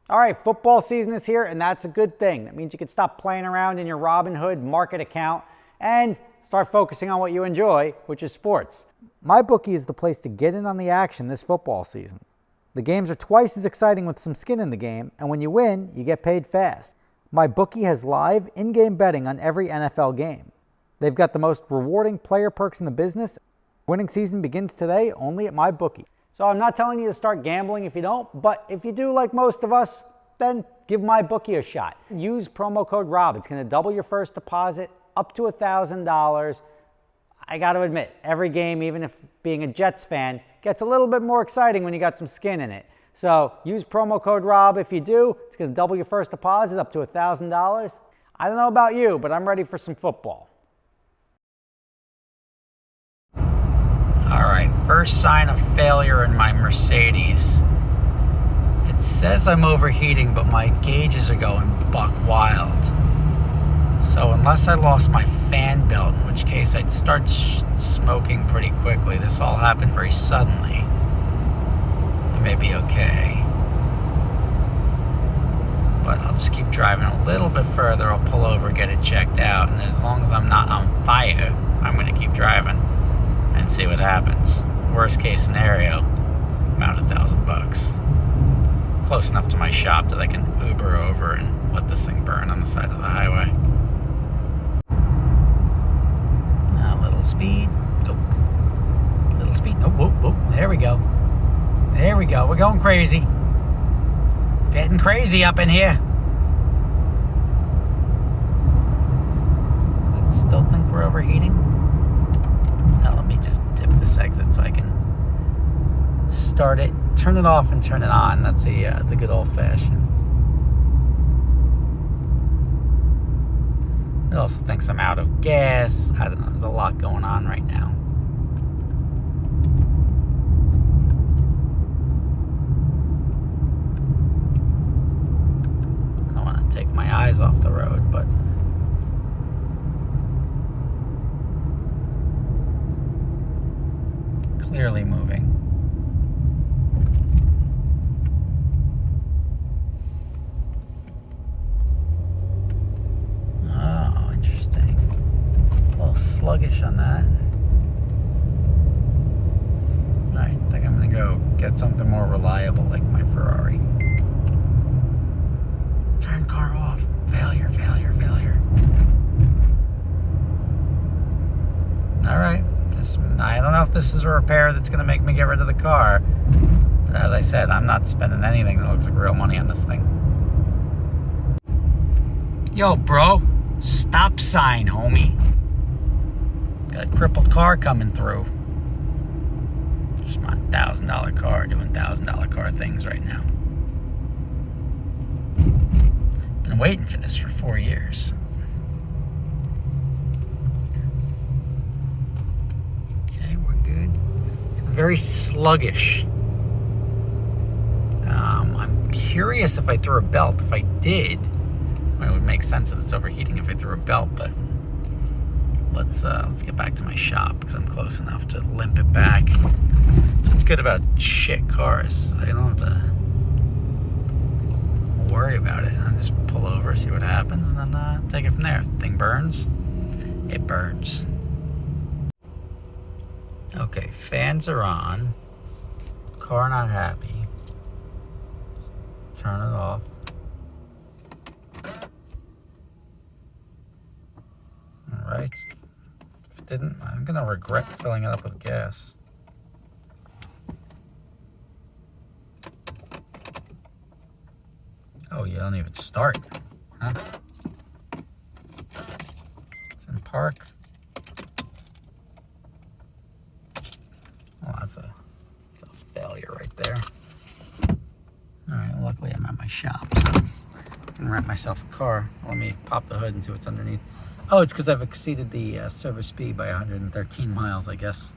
All right, football season is here, and that's a good thing. That means you can stop playing around in your Robinhood market account and start focusing on what you enjoy, which is sports. MyBookie is the place to get in on the action this football season. The games are twice as exciting with some skin in the game, and when you win, you get paid fast. MyBookie has live in-game betting on every NFL game. They've got the most rewarding player perks in the business. Winning season begins today only at MyBookie. So I'm not telling you to start gambling if you don't, but if you do like most of us, then give MyBookie a shot. Use promo code ROB. It's going to double your first deposit up to $1,000. I got to admit, every game, even if being a Jets fan, gets a little bit more exciting when you got some skin in it. So use promo code ROB if you do. It's going to double your first deposit up to $1,000. I don't know about you, but I'm ready for some football. All right, first sign of failure in my Mercedes. It says I'm overheating, but my gauges are going buck wild. So unless I lost my fan belt, in which case I'd start smoking pretty quickly. This all happened very suddenly. It may be okay. But I'll just keep driving a little bit further. I'll pull over, get it checked out. And as long as I'm not on fire, I'm going to keep driving and see what happens. Worst case scenario, I'm out $1,000. Close enough to my shop that I can Uber over and let this thing burn on the side of the highway. A little speed. Oh. Little speed. Oh, whoa, whoa. There we go. There we go. We're going crazy. It's getting crazy up in here. Does it still think we're overheating? Now let me just dip this exit so I can start it, turn it off and turn it on. That's the good old-fashioned. It also thinks I'm out of gas. I don't know. There's a lot going on right now. I don't want to take my eyes off the road, but clearly moving. Oh, interesting. A little sluggish on that. Alright, I think I'm gonna go get something more reliable like my Ferrari. Turn car off. Failure, failure, failure. Alright. I don't know if this is a repair that's going to make me get rid of the car. But as I said, I'm not spending anything that looks like real money on this thing. Yo, bro. Stop sign, homie. Got a crippled car coming through. Just my $1,000 car doing $1,000 car things right now. Been waiting for this for 4 years. Very sluggish. I'm curious if I threw a belt. If I did, it would make sense that it's overheating if I threw a belt, but let's get back to my shop because I'm close enough to limp it back. What's good about shit cars, I don't have to worry about it. I just pull over, see what happens, and then take it from there. Thing burns, it burns. Okay, fans are on. Car not happy. Just turn it off. Alright. If it didn't, I'm gonna regret filling it up with gas. Oh, you don't even start, huh? It's in park. Oh, that's a failure right there. Alright, luckily I'm at my shop, so I can rent myself a car. Let me pop the hood and see what's underneath. Oh, it's because I've exceeded the service speed by 113 miles, I guess.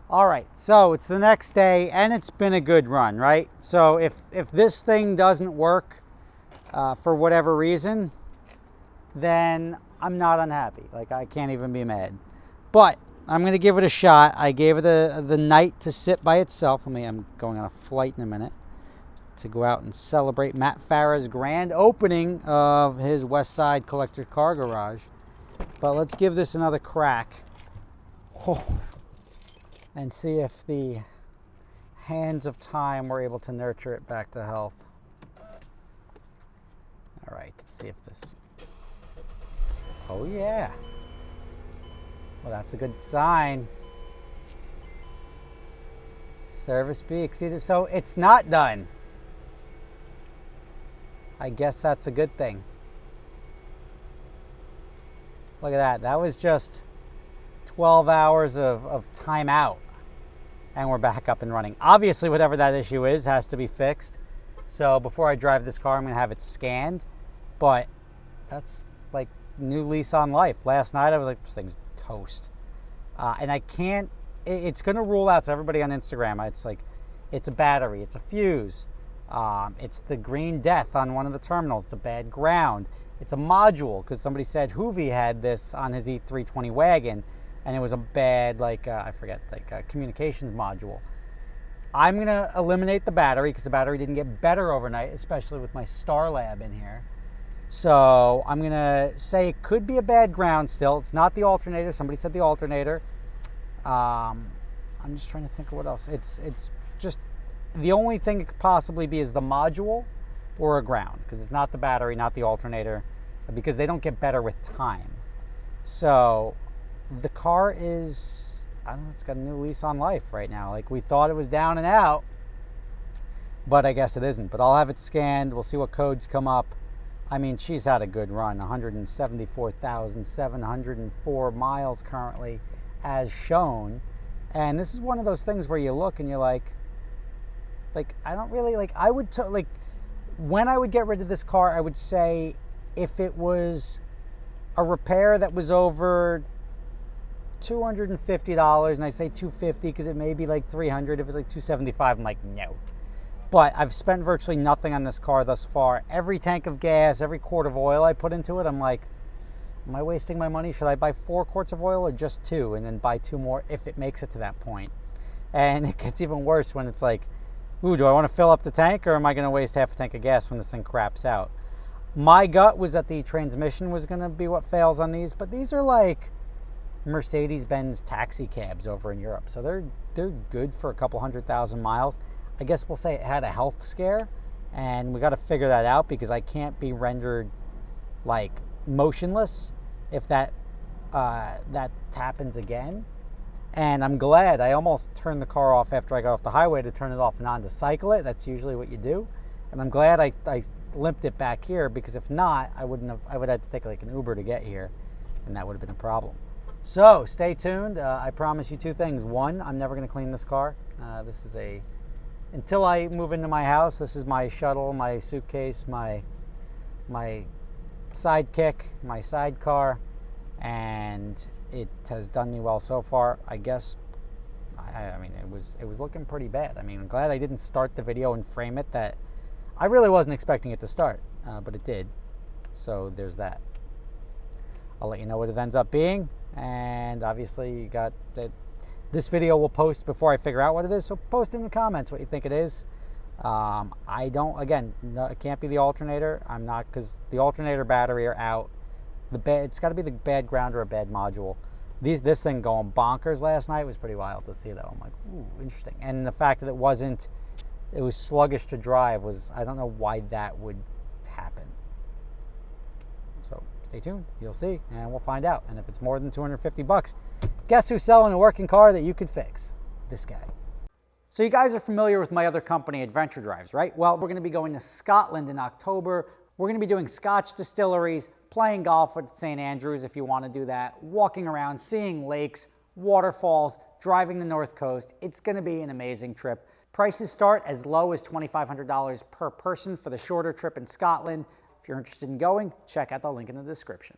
All right, so it's the next day, and it's been a good run, right? So if this thing doesn't work for whatever reason, then I'm not unhappy. Like, I can't even be mad. But I'm going to give it a shot. I gave it the night to sit by itself. I'm going on a flight in a minute to go out and celebrate Matt Farah's grand opening of his West Side Collector Car Garage. But let's give this another crack and see if the hands of time were able to nurture it back to health. All right, let's see if this... Oh yeah. Well, that's a good sign. Service B exceeded. So it's not done. I guess that's a good thing. Look at that. That was just 12 hours of time out. And we're back up and running. Obviously, whatever that issue is has to be fixed. So before I drive this car, I'm going to have it scanned. But that's like new lease on life. Last night, I was like, this thing's toast. And I can't, it's going to rule out. So everybody on Instagram, it's like, it's a battery, it's a fuse. It's the green death on one of the terminals. It's a bad ground. It's a module, because somebody said Hoovy had this on his E320 wagon, and it was a bad, I forget, communications module. I'm going to eliminate the battery, because the battery didn't get better overnight, especially with my Star Lab in here. So I'm going to say it could be a bad ground still. It's not the alternator. Somebody said the alternator. I'm just trying to think of what else. It's just... The only thing it could possibly be is the module or a ground, because it's not the battery, not the alternator, because they don't get better with time. So the car is, I don't know, it's got a new lease on life right now. Like, we thought it was down and out, but I guess it isn't. But I'll have it scanned. We'll see what codes come up. I mean, she's had a good run, 174,704 miles currently as shown. And this is one of those things where you look and you're like, I don't really, I would, when I would get rid of this car, I would say if it was a repair that was over $250, and I say $250 because it may be like $300, if it was like $275, I'm like, no. But I've spent virtually nothing on this car thus far. Every tank of gas, every quart of oil I put into it, I'm like, am I wasting my money? Should I buy 4 quarts of oil or just 2, and then buy 2 more if it makes it to that point? And it gets even worse when it's like, ooh, do I want to fill up the tank, or am I going to waste half a tank of gas when this thing craps out? My gut was that the transmission was going to be what fails on these, but these are like Mercedes-Benz taxi cabs over in Europe. So they're good for a couple 100,000 miles. I guess we'll say it had a health scare, and we got to figure that out, because I can't be rendered like motionless if that happens again. And I'm glad I almost turned the car off after I got off the highway to turn it off and on to cycle it. That's usually what you do. And I'm glad I limped it back here, because if not, I would have had to take like an Uber to get here, and that would have been a problem. So stay tuned. I promise you 2 things. 1, I'm never going to clean this car. This is until I move into my house, this is my shuttle, my suitcase, my sidekick, my sidecar, and it has done me well so far. I guess, I mean, it was looking pretty bad. I mean, I'm glad I didn't start the video and frame it that I really wasn't expecting it to start, but it did. So there's that. I'll let you know what it ends up being, and obviously you got that. This video will post before I figure out what it is, so post in the comments what you think it is. I don't, again, no, it can't be the alternator. I'm not, because the alternator battery are out. It's got to be the bad ground or a bad module. This thing going bonkers last night was pretty wild to see, though. I'm like, ooh, interesting. And the fact that it was sluggish to drive was, I don't know why that would happen. So stay tuned, you'll see, and we'll find out. And if it's more than $250, guess who's selling a working car that you could fix? This guy. So you guys are familiar with my other company, Adventure Drives, right? Well, we're going to be going to Scotland in October. We're going to be doing Scotch distilleries, playing golf at St. Andrews if you want to do that, walking around, seeing lakes, waterfalls, driving the North Coast. It's going to be an amazing trip. Prices start as low as $2,500 per person for the shorter trip in Scotland. If you're interested in going, check out the link in the description.